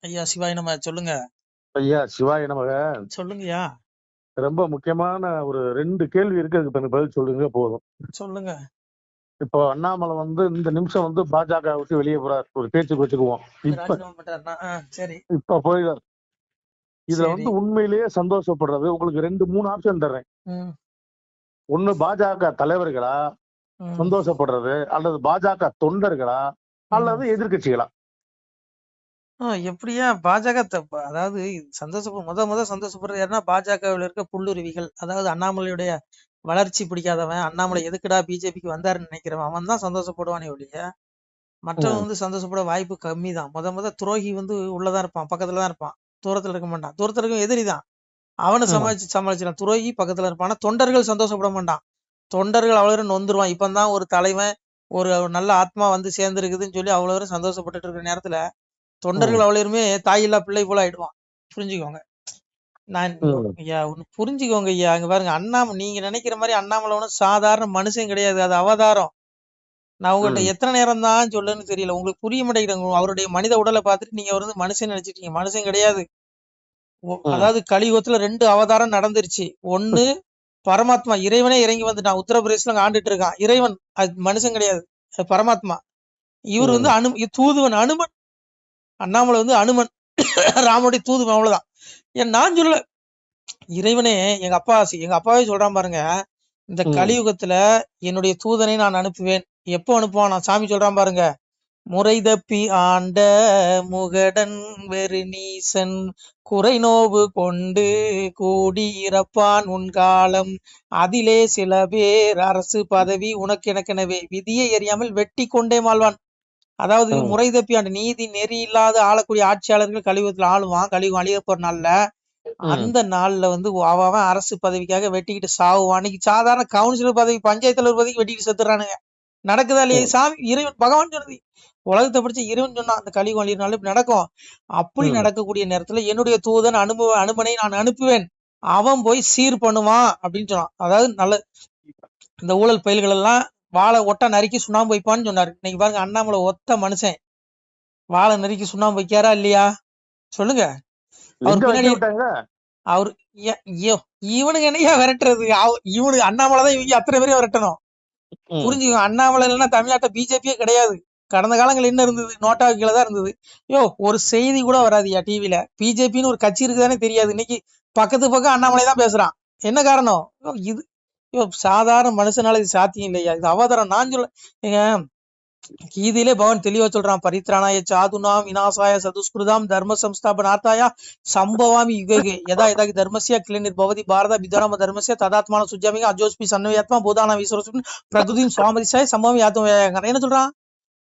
ஐயா சிவாய நம்ம சொல்லுங்க. ஐயா சிவாய நமக. சொல்லுங்கய்யா. ரொம்ப முக்கியமான ஒரு 2 கேள்வி இருக்கு, அதுக்கு எனக்கு பதில் சொல்லுங்க போதும். சொல்லுங்க. இப்போ அண்ணாமலை இந்த நிமிஷம் பாஜக விட்டு வெளியே போறார், ஒரு பேச்சுக்கு வச்சுக்குவோம். ராஜினாமா பண்றாருன்னா சரி. இப்ப போயிடார். இதுல சரி. உண்மையிலேயே சந்தோஷப்படுறது உங்களுக்கு 2-3 ஆப்ஷன் தர்றேன். ஒண்ணு பாஜக தலைவர்களா சந்தோஷப்படுறது, அல்லது பாஜக தொண்டர்களா, அல்லது எதிர்கட்சிகளா? எப்படியா பாஜக அதாவது முத சந்தோஷப்படுறது யாருன்னா பாஜகவில் இருக்க புல்லுருவிகள். அதாவது அண்ணாமலையுடைய வளர்ச்சி பிடிக்காதவன், அண்ணாமலை எதுக்குடா பிஜேபிக்கு வந்தாருன்னு நினைக்கிறவன், அவன் தான் சந்தோஷப்படுவானே ஒழிய மற்றவன் சந்தோஷப்பட வாய்ப்பு கம்மி தான். முத துரோகி உள்ளதான் இருப்பான், பக்கத்துலதான் இருப்பான், தூரத்துல இருக்க மாட்டான். தூரத்துல இருக்க எதிரி தான், அவனை சமாளிச்சிடான். துரோகி பக்கத்துல இருப்பான். ஆனா தொண்டர்கள் சந்தோஷப்பட மாட்டான். தொண்டர்கள் அவ்வளவு நொந்துருவான். இப்பதான் ஒரு தலைவன், ஒரு நல்ல ஆத்மா சேர்ந்து இருக்குதுன்னு சொல்லி அவ்வளவு சந்தோஷப்பட்டு இருக்கிற நேரத்துல தொண்டர்கள் அவ்வளவுமே தாயில்லா பிள்ளை போல ஆயிடுவான். புரிஞ்சுக்கோங்க. நான் ஐயா ஒண்ணு புரிஞ்சுக்கோங்க ஐயா. அங்க பாருங்க, நீங்க நினைக்கிற மாதிரி அண்ணாமலை ஒன்றும் சாதாரண மனுஷன் கிடையாது, அது அவதாரம். நான் உங்கள்கிட்ட எத்தனை நேரம் தான் சொல்லுன்னு தெரியல, உங்களுக்கு புரிய மாட்டேங்கிறாங்க. அவருடைய மனித உடலை பார்த்துட்டு நீங்க மனுஷன் நினைச்சிட்டீங்க. மனுஷன் கிடையாது. அதாவது கலியுகத்துல 2 அவதாரம் நடந்துருச்சு. ஒண்ணு பரமாத்மா, இறைவனே இறங்கி வந்துட்டான். உத்தரப்பிரதேசல ஆண்டுட்டு இருக்கான் இறைவன், அது மனுஷன் கிடையாது, பரமாத்மா. இவர் தூதுவன், அனுமன். அண்ணாமலை அனுமன், ராமனுடைய தூதுவன், அவ்வளவுதான். நான் சொல்ல, இறைவனே எங்க அப்பாவே சொல்றான் பாருங்க, இந்த கலியுகத்துல என்னுடைய தூதனை நான் அனுப்புவேன். எப்போ அனுப்புவான்? நான் சாமி சொல்றான் பாருங்க, முறை தப்பி ஆண்ட முகடன் வெறு நீசன் குறை நோவு கொண்டு கூடி இறப்பான் உன் காலம். அதிலே சில பேர் அரசு பதவி உனக்கு எனக்கெனவே விதியை எறியாமல் வெட்டி கொண்டே மாழ்வான். அதாவது முறை தப்பி ஆண்ட, நீதி நெறி இல்லாத ஆளக்கூடிய ஆட்சியாளர்கள் கலியுகத்துல ஆளுவான். கலியுகம் அழிய போற நாள்ல, அந்த நாள்ல அவன் அரசு பதவிக்காக வெட்டிக்கிட்டு சாவுவான். இன்னைக்கு சாதாரண கவுன்சிலர் பதவி, பஞ்சாயத்து தலைவர் பதவிக்கு வெட்டிட்டு செத்துறானுங்க. நடக்குதா இல்லையா? சாமி இறைவன் பகவான் சொன்னது, உலகத்தை படிச்சு இறைவன் சொன்னா அந்த கலியுகம் அழியிறனால இப்படி நடக்கும். அப்படி நடக்கக்கூடிய நேரத்துல என்னுடைய தூதன் அனுமனை நான் அனுப்புவேன், அவன் போய் சீர் பண்ணுவான் அப்படின்னு சொன்னான். அதாவது நல்ல இந்த ஊழல் பயில்கள் எல்லாம் வாழை ஒட்ட நறுக்கி சுண்ணாம்பு வைப்பான்னு சொன்னாரு. இன்னைக்கு பாருங்க, அண்ணாமலை ஒத்த மனுஷன் வாழை நறுக்கி சுண்ணாம்பு வைக்காரா இல்லையா? சொல்லுங்க. அவர் பின்னாடி அவரு இவனுக்கு என்னையா விரட்டுறது? இவனுக்கு அண்ணாமலைதான் இவங்க அத்தனை பேரையும் விரட்டணும். புரிஞ்சுக்கோ. அண்ணாமலை இல்லைன்னா தமிழ்நாட்டை பிஜேபியே கிடையாது. கடந்த காலங்கள் என்ன இருந்தது? நோட்டா கீழே தான் இருந்தது. ஒரு செய்தி கூட வராதுயா டிவில. பிஜேபின்னு ஒரு கட்சி இருக்குதானே தெரியாது. இன்னைக்கு பக்கத்து அண்ணாமலை தான் பேசுறான். என்ன காரணம்? இது சாதாரண மனுஷனால இது சாத்தியம் இல்லையா? இது அவதாரம். நான் சொல்ல, கீதையிலே பகவான் தெளிவா சொல்றான், பரித்ராணாய சாதுனாம் விநாசாய சதுஸ்கிருதாம் தர்ம சம்ஸ்தாபனார்த்தாய சம்பவாமி யுகே யதா யதா தர்மஸ்ய கிளநிர் பவதி பாரத வித்வானாம தர்மஸ்ய ததாத்மான சுஜாமிக அஜோஸ்பி சன்னவியாத்மா பூதானா ஈஸ்வர பிரகிருதின் சுவாமதிசாய சம்பவம் யாத்தம். என்ன சொல்றான்?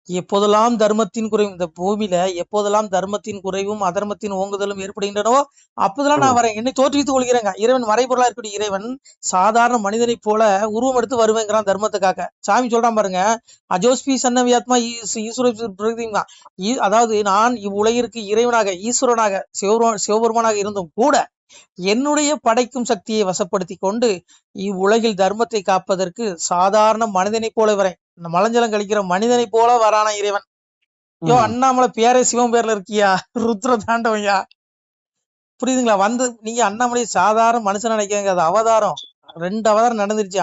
எப்போதெல்லாம் தர்மத்தின் குறைவும், இந்த பூமியில எப்போதெல்லாம் தர்மத்தின் குறைவும் அதர்மத்தின் ஓங்குதலும் ஏற்படுகின்றனவோ அப்போதெல்லாம் நான் வரேன், என்னை தோற்றுவித்துக் கொள்கிறேங்க. இறைவன் மறைபொருளா இருக்கக்கூடிய இறைவன் சாதாரண மனிதனை போல உருவம் எடுத்து வருவேங்கிறான் தர்மத்துக்காக. சாமி சொல்றான் பாருங்க, அஜோஸ்பி சன்னவியாத்மா ஈஸ்வர பிரகிருதிங்க. அதாவது நான் இவ்வுலகிற்கு இறைவனாக, ஈஸ்வரனாக, சிவபெருமானாக இருந்தும் கூட என்னுடைய படைக்கும் சக்தியை வசப்படுத்தி கொண்டு இவ்வுலகில் தர்மத்தை காப்பதற்கு சாதாரண மனிதனை போல வரேன். இந்த மலஞ்சலம் கழிக்கிற மனிதனை போல வரான இறைவன். அண்ணாமலை பேரே சிவன் பேர்ல இருக்கியா? ருத்ர தாண்டவையா? புரியுதுங்களா? நீங்க அண்ணாமலை சாதாரண மனுஷன் நினைக்காங்க, அது அவதாரம். 2 அவதாரம் நடந்துருச்சு.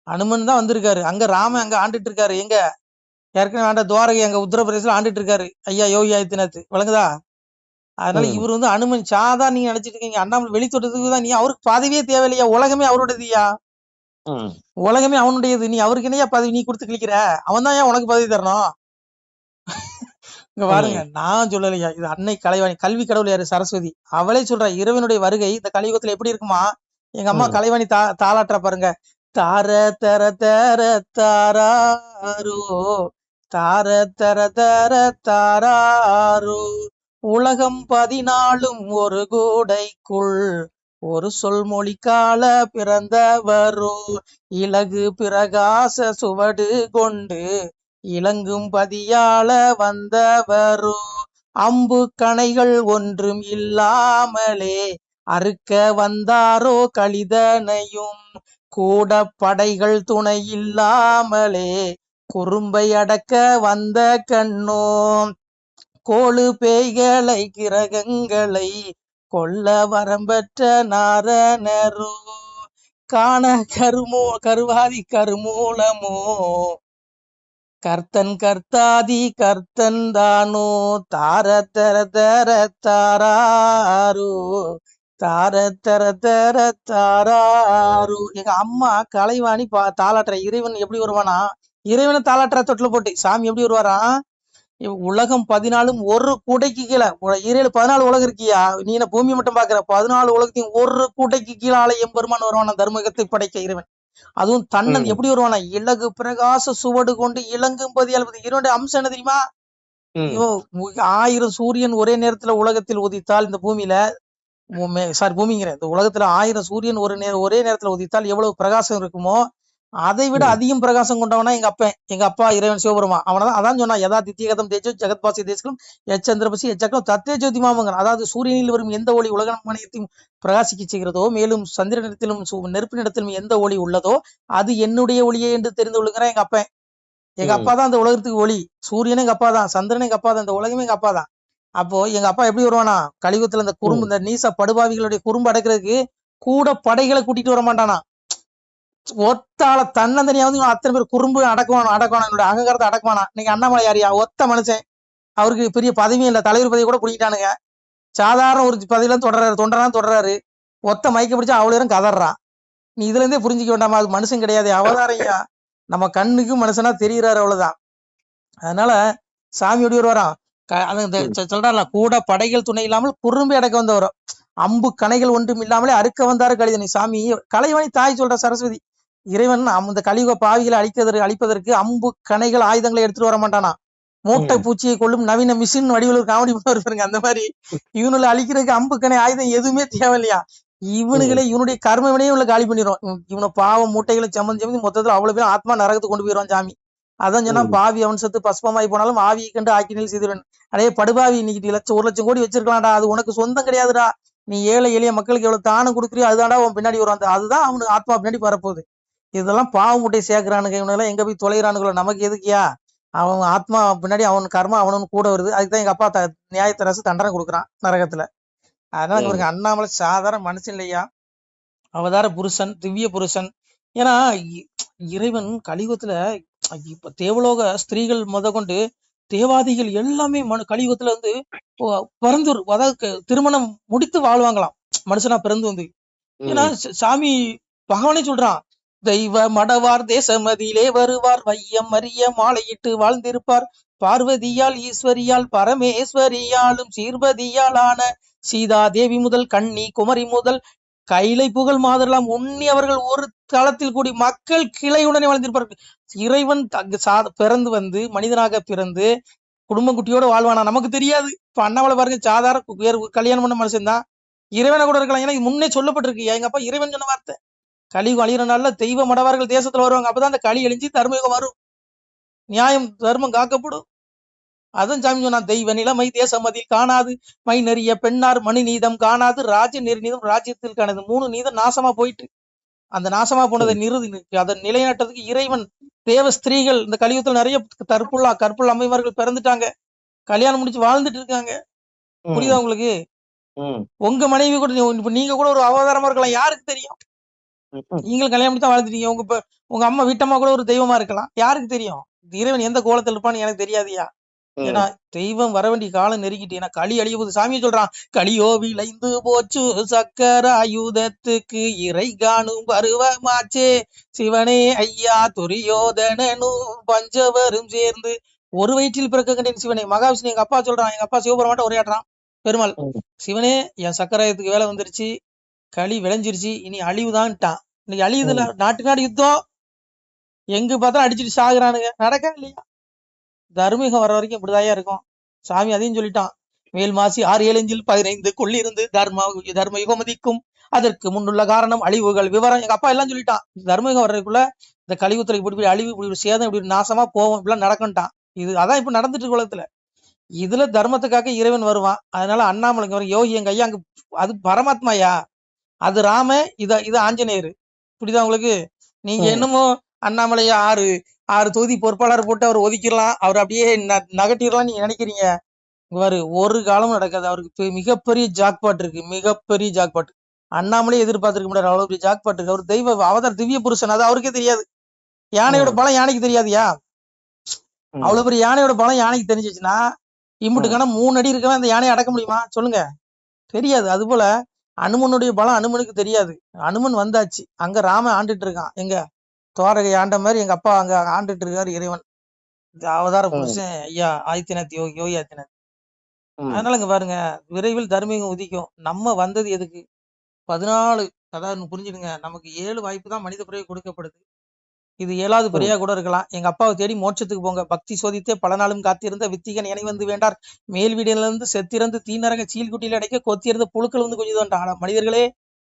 அனுமன் தான் வந்திருக்காரு. அங்க ராமன் அங்க ஆண்டுட்டு இருக்காரு. எங்க ஏற்கனவே ஆண்ட துவாரகை அங்க உத்தரப்பிரதேசல ஆண்டுட்டு இருக்காரு ஐயா யோகி ஆதித்யநாத். விளங்குதா? அதனால இவர் அனுமன் சாதாரண நீங்க நினைச்சிட்டு இருக்கீங்க. அண்ணாமலை வெளித்தோட்டத்துக்கு தான். நீ அவருக்கு பதவியே தேவையில்லையா? உலகமே அவருடையதுயா. உலகமே அவனுடையது. நீ அவருக்கு என்னையா பதவி நீ கொடுத்து கிளிக்கிற? அவன் தான் ஏன் உனக்கு பதவி தரணும்? இங்க பாருங்க, நான் சொல்லலையா, இது அன்னை கலைவாணி, கல்வி கடவுள் யாரு? சரஸ்வதி. அவளே சொல்ற, இறைவனுடைய வருகை இந்த கலியுகத்துல எப்படி இருக்குமா? எங்க அம்மா கலைவாணி தாளாற்ற பாருங்க. தார தர தர தாரோ தார தர தர தாரோ உலகம் 14 ஒரு கூடைக்குள் ஒரு சொல் மொழிக்கால பிறந்தவரோ இலகு பிரகாச சுவடு கொண்டு இலங்கும் பதியால வந்தவரோ அம்பு கணைகள் ஒன்றும் இல்லாமலே அறுக்க வந்தாரோ கலிதனையும் கூட படைகள் துணை இல்லாமலே குறும்பை அடக்க வந்த கண்ணோ கோளு பேய்களை கிரகங்களை கொல்ல வரம்பெற்ற நாரணரோ காண கருவாதி கருமூலமோ கர்த்தன் கர்த்தாதி கர்த்தன் தானோ தார தர தர தாராரு தார தர தர தாராரு. எங்க அம்மா கலைவாணி தாளாட்டுற. இறைவன் எப்படி வருவானா? இறைவனை தாளாட்டுற தொட்டில போட்டு. சாமி எப்படி வருவாரா? உலகம் 14 ஒரு கூடைக்கு கீழே. 14 உலகம் இருக்கியா? நீ என்ன பூமி மட்டும் பாக்குற? 14 உலகத்தையும் ஒரு கூடைக்கு கீழே ஆளை எம்பெருமான் வருவானா தர்மகத்தை படைக்க இறைவன். அதுவும் தன்னன் எப்படி வருவானா? இலகு பிரகாச சுவடு கொண்டு இளங்கும்பதி இவனுடைய அம்சம் என்ன தெரியுமா? 1000 சூரியன் ஒரே நேரத்துல உலகத்தில் உதித்தால் இந்த பூமியில பூமிங்கிறேன், இந்த உலகத்துல 1000 சூரியன் ஒரே நேரத்துல உதித்தால் எவ்வளவு பிரகாசம் இருக்குமோ அதை விட அதிகம் பிரகாசம் கொண்டவனா எங்க அப்பா இறைவன் சிவபெருமான். அவனதான் அதான் சொன்னா யதா தித்தியகதம் தேஜோ ஜெகத்பாசி தேசங்களும் எச்சந்திரபசி எச்சக்கலம் தத்தே ஜோதி மாமங்கன். அதாவது சூரியனில் வரும் எந்த ஒளி உலக மனிதத்தையும் பிரகாசிக்க செய்கிறதோ, மேலும் சந்திரனிடத்திலும் நெருப்பினிடத்திலும் எந்த ஒளி உள்ளதோ அது என்னுடைய ஒளியே என்று தெரிந்து கொள்ளுங்கிறான் எங்க அப்பா. எங்க அப்பா தான் அந்த உலகத்துக்கு ஒளி. சூரியனும் எங்க அப்பா தான், சந்திரனும் எங்க அப்பா தான், இந்த உலகமே எங்க அப்பா தான். அப்போ எங்க அப்பா எப்படி வருவானா? கலியுகத்துல இந்த குறும்பு, இந்த நீச படுபாவிகளுடைய குறும்பு அடக்கிறதுக்கு கூட படைகளை கூட்டிட்டு வர மாட்டானா. ஒத்தால தன்னந்தனியா வந்து அத்தனை பேர் குறும்பு அடக்குவானா என்னோட அகங்காரத்தை அடக்குவானா. நீங்க அண்ணாமலை யாரியா? ஒத்த மனுஷன். அவருக்கு பெரிய பதவியும் இல்ல, தலைவர் பதவி கூட குடிக்கிட்டானுங்க. சாதாரண ஒரு பதவியில தொடர்றாரு. ஒத்த மயக்க பிடிச்சா அவ்வளவு நேரம் கதறான். நீ இதுல இருந்தே புரிஞ்சுக்க வேண்டாமா? அது மனுஷன் கிடையாது, அவதாரையா. நம்ம கண்ணுக்கு மனுஷனா தெரிகிறாரு, அவ்வளவுதான். அதனால சாமி எப்படி வருவாராம்? சொல்றாருல, கூட படைகள் துணை இல்லாமல் குறும்பி அடக்க வந்தவர். அம்பு கணைகள் ஒன்றும் இல்லாமலே அறுக்க வந்தாரு கலிதனை. சாமி கலைவாணி தாய் சொல்ற சரஸ்வதி. இறைவன் அந்த கலியுக பாவிகளை அழிப்பதற்கு அம்பு கணைகள் ஆயுதங்களை எடுத்துட்டு வர மாட்டானா. மூட்டை பூச்சியை கொள்ளும் நவீன மிஷின் வடிவில் காமெடி பாருங்க. அந்த மாதிரி இவனுல அழிக்கிறதுக்கு அம்பு கணை ஆயுதம் எதுவுமே தேவையில்லையா. இவனுங்களே இவனுடைய கர்மவினையும் இவங்களை காலி பண்ணிடும். இவனை பாவம் மூட்டைகளை சமந்து மொத்தத்துல அவ்வளவு பேரும் ஆத்மா நரகத்துக்கு கொண்டு போயிடுவான் சாமி. அதான் சொன்னா, பாவி அவன் சத்து பஸ்பமாய் போனாலும் ஆவியை கண்டு ஆக்கினில் செய்திருவன். அடைய படுபாவி, இன்னைக்கு 1 லட்சம் கோடி வச்சிருக்கலாம்டா, அது உனக்கு சொந்தம் கிடையாதுடா. நீ ஏழை எளிய மக்களுக்கு எவ்வளவு தானம் கொடுக்குறியோ அதுதான்டா அவன் பின்னாடி வரும். அதுதான் அவனுக்கு ஆத்மா பின்னாடி வரப்போகுது. இதெல்லாம் பாவ மூட்டை சேர்க்கிறானுங்க. இவனெல்லாம் எங்க போய் தொலைகிறானுங்களோ, நமக்கு எதுக்கியா? அவன் ஆத்மா பின்னாடி அவன் கர்மா அவனு கூட வருது. அதுக்குதான் எங்க அப்பா நியாயத்தரசு தண்டனை கொடுக்குறான் நரகத்துல. அதனால இவருக்கு அண்ணாமலை சாதாரண மனுஷன் இல்லையா, அவதார புருஷன், திவ்ய புருஷன். ஏன்னா இறைவன் கலியுகத்துல இப்ப தேவலோக ஸ்திரீகள் கொண்டு தேவாதிகள் எல்லாமே கலியுகத்துல வந்து பிறந்து, அதாவது திருமணம் முடித்து வாழ்வாங்களாம் மனுஷனா பிறந்து வந்து. ஏன்னா சாமி பகவானே சொல்றான், தெய்வ மடவார் தேசமதியிலே வருவார், வையம் அறிய மாலையிட்டு வாழ்ந்திருப்பார், பார்வதியால் ஈஸ்வரியால் பரமேஸ்வரியாலும் சீர்வதியாலான சீதா தேவி முதல் கண்ணி குமரி முதல் கைலை புகழ் மாதரெல்லாம் உண்ணி அவர்கள் ஒரு தளத்தில் கூடி மக்கள் கிளையுடனே வாழ்ந்திருப்பார்கள். இறைவன் பிறந்து வந்து மனிதனாக பிறந்து குடும்ப குட்டியோட வாழ்வானா, நமக்கு தெரியாது. இப்ப அண்ணாமலை பாருங்க, சாதாரண கல்யாணம் பண்ண மனுஷன் தான், இறைவனை கூட இருக்கலாம். ஏன்னா முன்னே சொல்லப்பட்டிருக்கு. எங்க அப்பா இறைவன் சொன்ன வார்த்தை, கலியுகம் அழிகிற நாள்ல தெய்வ மடவார்கள் தேசத்துல வருவாங்க. அப்பதான் அந்த களி அழிஞ்சு தர்மயுகம் வரும், நியாயம் தர்மம் காக்கப்படும். அதான் சாமி சொன்னா, தெய்வ நிலைமை தேசமதில் காணாது, மை நெறிய பெண்ணார் மணி நீதம் காணாது, ராஜ நெறிநீதம் ராஜ்யத்தில் காணாது. 3 நீதம் நாசமா போயிட்டு, அந்த நாசமா போனதை அதை நிலைநாட்டதுக்கு இறைவன் தேவ ஸ்திரீகள் இந்த கலியுகத்துல நிறைய கற்புள்ள அம்மைமார்கள் பிறந்துட்டாங்க, கல்யாணம் முடிச்சு வாழ்ந்துட்டு இருக்காங்க. புரியுதா உங்களுக்கு? உங்க மனைவி கூட, நீங்க கூட ஒரு அவதாரமா இருக்கலாம், யாருக்கு தெரியும்? நீங்களும் கல்யாணம் முடிச்சா வாழ்ந்துட்டீங்க. உங்க அம்மா வீட்டம்மா கூட ஒரு தெய்வமா இருக்கலாம், யாருக்கு தெரியும்? இறைவன் எந்த கோலத்தில் இருப்பான்னு எனக்கு தெரியாதியா. ஏன்னா தெய்வம் வர வேண்டிய காலம் நெருங்கிட்டு. ஏன்னா களி அழிய போது. சாமியை சொல்றான், களியோ விளைந்து போச்சு சக்கர ஆயுதத்துக்கு இறை காணும் பருவமாச்சே, சிவனே ஐயா துரியோதனனும் பஞ்சவரும் சேர்ந்து ஒரு வயிற்றில் பிறக்க கண்டேன் சிவனே. மகாவிஷ்ணு எங்க அப்பா சொல்றான், எங்க அப்பா சிவபெருமாட்ட உரையாடுறான். பெருமாள், சிவனே என் சக்கராயத்துக்கு வேலை வந்துருச்சு, களி விளைஞ்சிருச்சு, இனி அழிவுதான்ட்டான். இன்னைக்கு அழியுதுல, நாட்டு நாடு யுத்தம், எங்க பார்த்தா அடிச்சுட்டு சாகுறானுங்க, நடக்க இல்லையா? தர்மீகம் வர வரைக்கும் இப்படிதாயா இருக்கும். சாமி அதையும் சொல்லிட்டான், மேல் மாசி 6 7 15 கொள்ளிருந்து தர்ம யுகமதிக்கும் அதற்கு முன்னுள்ள காரணம் அழிவுகள் விவரம். எங்க அப்பா எல்லாம் சொல்லிட்டான். தர்மயுகம் வர்றதுக்குள்ள இந்த கலியுகத்துல இப்படி அழிவு, இப்படி சேதம், இப்படி நாசமா போவோம், இப்படிலாம் நடக்கட்டான். அதான் இப்ப நடந்துட்டு இருக்கு உலகத்துல. இதுல தர்மத்துக்காக இறைவன் வருவான். அதனால அண்ணாமலைக்கு வரும் யோகி எங்க ஐயா, அங்க அது பரமாத்மாயா, அது ராம, இது ஆஞ்சநேயர். புரியுதா உங்களுக்கு? நீங்க என்னமோ அண்ணாமலையா 6 தொகுதி பொறுப்பாளர் போட்டு அவர் ஒதுக்கிடலாம், அவர் அப்படியே நகட்டிடலாம் நீங்க நினைக்கிறீங்க. இவரு ஒரு காலமும் நடக்காது. அவருக்கு மிகப்பெரிய ஜாக்பாட் இருக்கு, மிகப்பெரிய ஜாக்பாட். அண்ணாமலே எதிர்பார்த்திருக்க முடியாது, அவ்வளவு பெரிய ஜாக்பாட் இருக்கு. அவர் தெய்வ அவதார், திவ்ய புருஷன், அது அவருக்கே தெரியாது. யானையோட பலம் யானைக்கு தெரியாதுயா. அவ்வளவு பெரிய யானையோட பலம் யானைக்கு தெரிஞ்சிச்சுன்னா இம்புட்டுக்கான 3 அடி இருக்கவன் அந்த யானையை அடக்க முடியுமா சொல்லுங்க? தெரியாது. அது போல அனுமனுடைய பலம் அனுமனுக்கு தெரியாது. அனுமன் வந்தாச்சு, அங்க ராமன் ஆண்டுட்டு இருக்கான். எங்க துவாரகை ஆண்ட மாதிரி எங்க அப்பா அங்க ஆண்டுட்டு இருக்காரு இறைவன். அவதார புருஷன் ஐயா ஆதித்யநாத், யோகி ஆதித்யநாத். அதனால இங்க பாருங்க, விரைவில் தர்மயுகம் உதிக்கும். நம்ம வந்தது எதுக்கு? 14, அதாவது புரிஞ்சுடுங்க, நமக்கு 7 வாய்ப்பு தான் மனித பிறவி கொடுக்கப்படுது. இது 7வது பிறையா கூட இருக்கலாம். எங்க அப்பாவை தேடி மோட்சத்துக்கு போங்க. பக்தி சோதித்தே பல நாளும் காத்திருந்த வித்திகன் இணை வந்து வேண்டார். மேல் வீடிலிருந்து செத்திறந்து தீநரக சீல்குட்டியில் அடைக்க கொத்தியிருந்த புழுக்கள் வந்து கொஞ்சம் தான். ஆனா மனிதர்களே,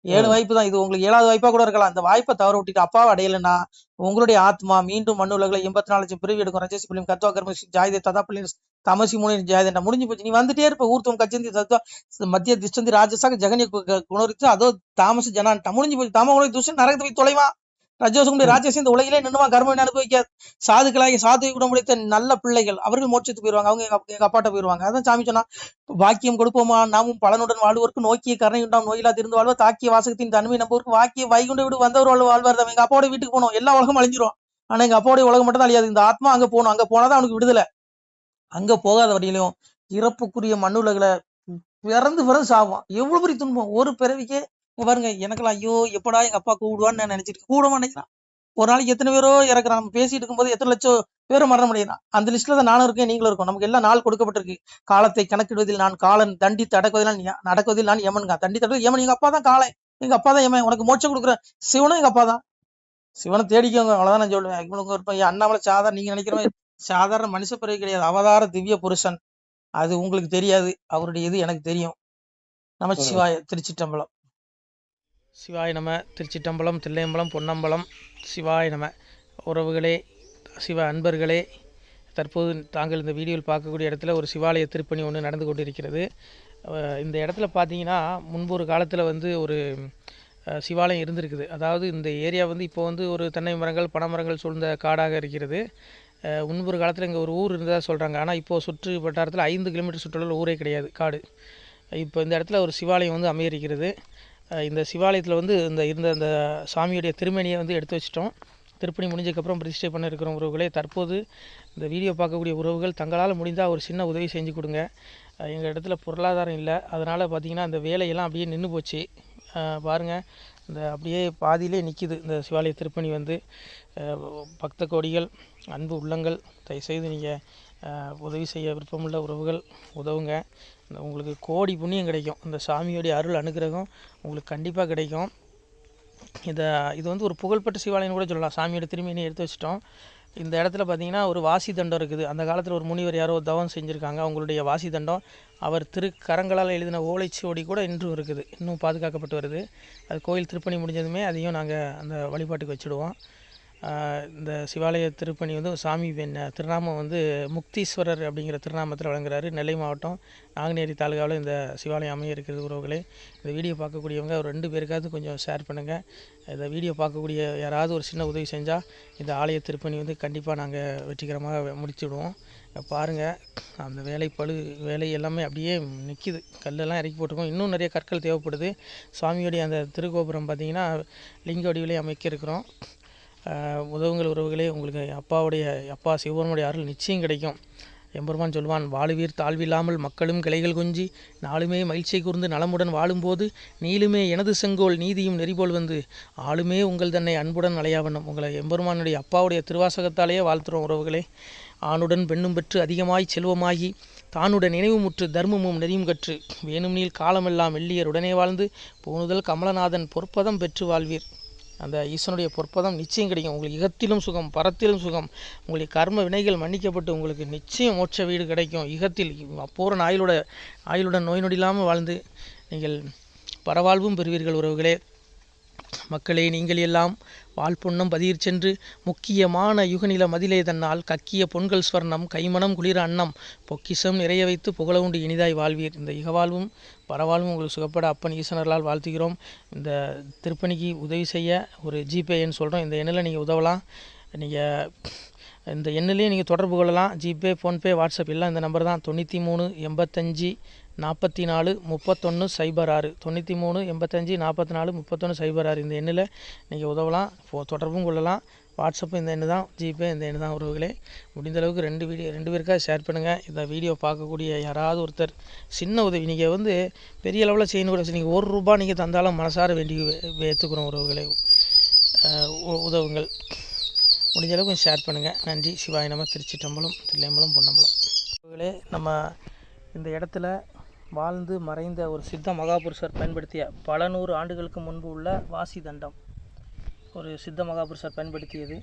7 வாய்ப்பு தான். இது உங்களுக்கு 7வது வாய்ப்பா கூட இருக்கலாம். இந்த வாய்ப்பை தவற விட்டுட்டு அப்பாவை அடையலைன்னா உங்களுடைய ஆத்மா மீண்டும் மண்ணுலகில் 84 லட்சம் பிறவி எடுக்கும். ரஜசி பிள்ளையும் கத்வா கர்மசி ஜாயதே ததா பிள்ளையும் தமசி மூணு ஜாயதேண்டா முடிஞ்சு போச்சு. நீ வந்துட்டே இருப்ப. ஊர்த்தம் கச்சந்தி சத்வா மத்திய திஷ்டந்தி ராஜசாக ஜெகனிய குணரித்து அதோ தாமச ஜனான்ட்டா முடிஞ்சு போச்சு. தம உனக்கு துஷ்டன் நரகத்தை போய் தொலைவான். ரஜோசமுடைய ராஜேஷ் இந்த உலகிலே நின்றுவான். கர்மம் அனுபவிக்காது. சாதுக்களாகி சாதுவை கூட முடித்த நல்ல பிள்ளைகள் அவர்கள் மோட்சத்துக்கு போயிருவாங்க. அவங்க எங்க அப்பாட்ட போயிருவாங்க. அதான் சாமி சொன்னா, வாக்கியம் கொடுப்போமா நாமும் பலனுடன் வாழ்வோருக்கு நோக்கிய கருணை உண்டாம் நோயிலா திருந்து வாழ்வா தாக்கிய வாசகத்தின் தன்மை நம்பவருக்கு வாக்கிய வைகுண்ட விடு வந்தவர் வாழ்வார். எங்க அப்பாவோட வீட்டுக்கு போனோம், எல்லா உலகம் அழிஞ்சிரும். ஆனா எங்க அப்பாவுடைய உலகம் மட்டும் தான் அழியாது. இந்த ஆத்மா அங்க போகணும். அங்க போனாதான் அவனுக்கு விடுதலை. அங்க போகாத வரையிலும் இறப்புக்குரிய மண்ணுலகில பிறந்து சாவான். எவ்வளவு பெரிய துன்பம் ஒரு பிறவிக்கே. பாருங்க, எனக்கெல்லாம் ஐயோ எப்படா எங்க அப்பா கூடுவான்னு நான் நினைச்சிட்டு கூட நினைக்கிறான். ஒரு நாளைக்கு எத்தனை பேரோ இறக்குறான். நம்ம பேசிட்டு இருக்கும்போது எத்தனை லட்சம் பேரும் மரணம் அடைகிறான். அந்த லிஸ்ட்ல தான் நானும் இருக்கேன், நீங்களும் இருக்கும். நமக்கு எல்லாம் நாள் கொடுக்கப்பட்டிருக்கு. காலத்தை கணக்கிடுவதில் நான் காலன், தண்டித்து நடக்குவதில் நான் யமன். தண்டி தடுவது யமன். எங்க அப்பா தான் காலன், எங்க அப்பா தான் யமன். உனக்கு மோட்சம் கொடுக்குற சிவனும் எங்க அப்பா தான். சிவனை தேடிக்கோங்க, அவ்வளவுதான் நான் சொல்லுவேன். இவனுக்கு அண்ணாமலை சாதாரண, நீங்க நினைக்கிற மாதிரி சாதாரண மனுஷ பிறவி கிடையாது. அவதார திவ்ய புருஷன். அது உங்களுக்கு தெரியாது, அவருடைய இது எனக்கு தெரியும். நமச்சிவாய. திருச்சிற்றம்பலம். சிவாய நம. திருச்சிற்றம்பலம், தில்லையம்பலம், பொன்னம்பலம். சிவாய நம. உறவுகளே, சிவ அன்பர்களே, தற்போது தாங்கள் இந்த வீடியோவில் பார்க்கக்கூடிய இடத்துல ஒரு சிவாலய திருப்பணி ஒன்று நடந்து கொண்டிருக்கிறது. இந்த இடத்துல பார்த்தீங்கன்னா, முன்பு ஒரு காலத்தில் வந்து ஒரு சிவாலயம் இருந்திருக்குது. அதாவது இந்த ஏரியா வந்து இப்போ வந்து ஒரு தென்னை மரங்கள் பனைமரங்கள் சூழ்ந்த காடாக இருக்கிறது. முன்பு ஒரு காலத்தில் இங்கே ஒரு ஊர் இருந்ததாக சொல்கிறாங்க. ஆனால் இப்போது சுற்று வட்டாரத்தில் 5 கிலோமீட்டர் சுற்றுலாவில் ஊரே கிடையாது, காடு. இப்போ இந்த இடத்துல ஒரு சிவாலயம் வந்து அமையிருக்கிறது. இந்த சிவாலயத்தில் வந்து இருந்த அந்த சாமியுடைய திருமேனியை வந்து எடுத்து வச்சிட்டோம். திருப்பணி முடிஞ்சதுக்கப்புறம் பிரதிஷ்டை பண்ண இருக்கிற உறவுகளே, தற்போது இந்த வீடியோ பார்க்கக்கூடிய உறவுகள் தங்களால் முடிந்தால் ஒரு சின்ன உதவி செஞ்சு கொடுங்க. எங்கள் இடத்துல பொருளாதாரம் இல்லை, அதனால் பார்த்திங்கன்னா அந்த வேலையெல்லாம் அப்படியே நின்று போச்சு. பாருங்கள், இந்த அப்படியே பாதியிலே நிற்கிது இந்த சிவாலய திருப்பணி வந்து. பக்த கோடிகள், அன்பு உள்ளங்கள், தயவுசெய்து நீங்கள் உதவி செய்ய விருப்பமுள்ள உறவுகள் உதவுங்க. உங்களுக்கு கோடி புண்ணியம் கிடைக்கும். இந்த சாமியோடைய அருள் அனுகிரகம் உங்களுக்கு கண்டிப்பாக கிடைக்கும். இது வந்து ஒரு புகழ்பெற்ற சிவாலயம் கூட சொல்லலாம். சாமியோட திருமேனியை எடுத்து வச்சிட்டோம். இந்த இடத்துல பார்த்திங்கன்னா ஒரு வாசி தண்டம் இருக்குது. அந்த காலத்தில் ஒரு முனிவர் யாரோ தவம் செஞ்சுருக்காங்க. அவங்களுடைய வாசி தண்டம் அவர் திருக்கரங்களால் எழுதின ஓலைச்சுவடி கூட இன்றும் இருக்குது, இன்னும் பாதுகாக்கப்பட்டு வருது. அது கோயில் திருப்பணி முடிஞ்சதுமே அதையும் நாங்கள் அந்த வழிபாட்டுக்கு வச்சுடுவோம். இந்த சிவாலய திருப்பணி வந்து சாமி திருநாமம் வந்து முக்தீஸ்வரர் அப்படிங்கிற திருநாமத்தில் வழங்குறாரு. நெல்லை மாவட்டம் நாங்குநேரி தாலுகாவில் இந்த சிவாலயம் அமைய இருக்கிறது. உறவுகளே, இந்த வீடியோ பார்க்கக்கூடியவங்க ஒரு 2 பேருக்காவது கொஞ்சம் ஷேர் பண்ணுங்கள். இந்த வீடியோ பார்க்கக்கூடிய யாராவது ஒரு சின்ன உதவி செஞ்சால் இந்த ஆலய திருப்பணி வந்து கண்டிப்பாக நாங்கள் வெற்றிகரமாக முடிச்சுடுவோம். பாருங்கள், அந்த வேலை எல்லாமே அப்படியே நிற்கிது. கல்லெல்லாம் இறக்கி போட்டிருக்கோம். இன்னும் நிறைய கற்கள் தேவைப்படுது. சுவாமியோடைய அந்த திருக்கோபுரம் பார்த்திங்கன்னா லிங்க வடிவிலே அமைக்க இருக்கிறோம். உதவுங்கள் உறவுகளே. உங்களுக்கு அப்பா சிவபெருமானுடைய அருள் நிச்சயம் கிடைக்கும். எம்பெருமான் சொல்வான், வாழுவீர் தாழ்வில்லாமல் மக்களும் கிளைகள் கொஞ்சி நாளுமே மகிழ்ச்சி கூர்ந்து நலமுடன் வாழும்போது நீளுமே எனது செங்கோல் நீதியும் நெறிபோல் வந்து ஆளுமே உங்கள் தன்னை அன்புடன் அலையாவண்ணம். உங்களை எம்பெருமானுடைய அப்பாவுடைய திருவாசகத்தாலேயே வாழ்த்துறோம் உறவுகளே. ஆணுடன் பெண்ணும் பெற்று அதிகமாய் செல்வமாகி தானுடன் நினைவுமுற்று தர்மமும் நெறியும் கற்று வேணும்னில் காலமெல்லாம் வெள்ளியர் உடனே வாழ்ந்து போனுதல் கமலநாதன் பொற்பதம் பெற்று வாழ்வீர். அந்த ஈசனுடைய பொற்பதம் நிச்சயம் கிடைக்கும். உங்களுக்கு இகத்திலும் சுகம், பரத்திலும் சுகம். உங்களுடைய கர்ம வினைகள் மன்னிக்கப்பட்டு உங்களுக்கு நிச்சயம் மோட்ச வீடு கிடைக்கும். இகத்தில் பூரண ஆயுளுடன் நோய் நொடி இல்லாமல் வாழ்ந்து நீங்கள் பரவாழ்வும் பெறுவீர்கள். உறவுகளே, மக்களே, நீங்கள் எல்லாம் வாழ்பொன்னம் பதியிற் சென்று முக்கியமான யுகநில மதிலே தன்னால் கக்கிய பொன்கள் ஸ்வர்ணம் கைமணம் குளிர அன்னம் பொக்கிஷம் நிறைய வைத்து புகழ உண்டு இனிதாய் வாழ்வீர். இந்த இகவாழ்வும் பரவாழ்வும் உங்களுக்கு சுகப்பட அப்பன் ஈசனர்களால் வாழ்த்துகிறோம். இந்த திருப்பணிக்கு உதவி செய்ய ஒரு ஜிபே எண் சொல்கிறோம். இந்த எண்ணில் நீங்கள் உதவலாம். நீங்கள் இந்த எண்ணிலையும் நீங்கள் தொடர்பு கொள்ளலாம். ஜிபே, ஃபோன்பே, வாட்ஸ்அப் எல்லாம் இந்த நம்பர் தான். 93 85 44 31 06 93 85 44 31 06 இந்த எண்ணில் நீங்கள் உதவலாம். தொடர்பும் கொள்ளலாம். வாட்ஸ்அப்பும் இந்த எண்ணு தான், ஜிபே இந்த எண்ணு தான். உறவுகளே, முடிந்த அளவுக்கு ரெண்டு பேருக்காக ஷேர் பண்ணுங்கள். இந்த வீடியோ பார்க்கக்கூடிய யாராவது ஒருத்தர் சின்ன உதவி, நீங்கள் வந்து பெரிய அளவில் செய்யணும் கூட, நீங்கள் ₹1 நீங்கள் தந்தாலும் மனசார வேண்டி ஏற்றுக்கிறோம். உறவுகளை உதவுங்கள். முடிஞ்ச அளவுக்கு கொஞ்சம் ஷேர் பண்ணுங்கள். நன்றி. சிவாய நம. திருச்சிற்றம்பலம், தில்லையம்பலம், பொன்னம்பலம். உறவுகளே, நம்ம இந்த இடத்துல வாழ்ந்து மறைந்த ஒரு சித்த மகாபுருஷர் பயன்படுத்திய பல 100 ஆண்டுகளுக்கு முன்பு உள்ள வாசி தண்டம் ஒரு சித்த மகாபுருஷர் பயன்படுத்தியது.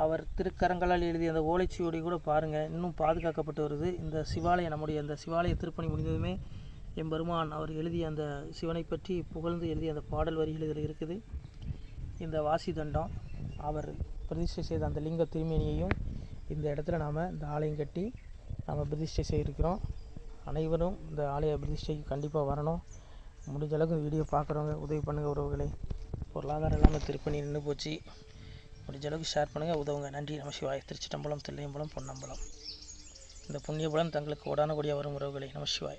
அவர் திருக்கரங்களால் எழுதிய அந்த ஓலைச்சுவடி கூட பாருங்கள், இன்னும் பாதுகாக்கப்பட்டு வருது. இந்த சிவாலயம், நம்முடைய அந்த சிவாலய திருப்பணி முடிந்ததுமே எம்பெருமான் அவர் எழுதிய அந்த சிவனை பற்றி புகழ்ந்து எழுதிய அந்த பாடல் வரிகள் இதில் இருக்குது. இந்த வாசி தண்டம் அவர் பிரதிஷ்டை செய்த அந்த லிங்க திருமேனியையும் இந்த இடத்துல நாம் இந்த ஆலயம் கட்டி நாம் பிரதிஷ்டை செய்திருக்கிறோம். அனைவரும் இந்த ஆலய பிரதிஷ்டைக்கு கண்டிப்பாக வரணும். முடிஞ்ச அளவுக்கு இந்த வீடியோ பார்க்குறவங்க உதவி பண்ணுங்கள். உறவுகளை, பொருளாதாரம் இல்லாமல் திருப்பணி நின்று போச்சு. முடிஞ்ச அளவுக்கு ஷேர் பண்ணுங்கள், உதவுங்க. நன்றி. நம சிவாய. திருச்சிற்றம்பலம், தில்லையம்பலம், பொன்னம்பலம். இந்த புண்ணிய பலன் தங்களுக்கு உடான கூடிய வரும். உறவுகளை, நம சிவாய.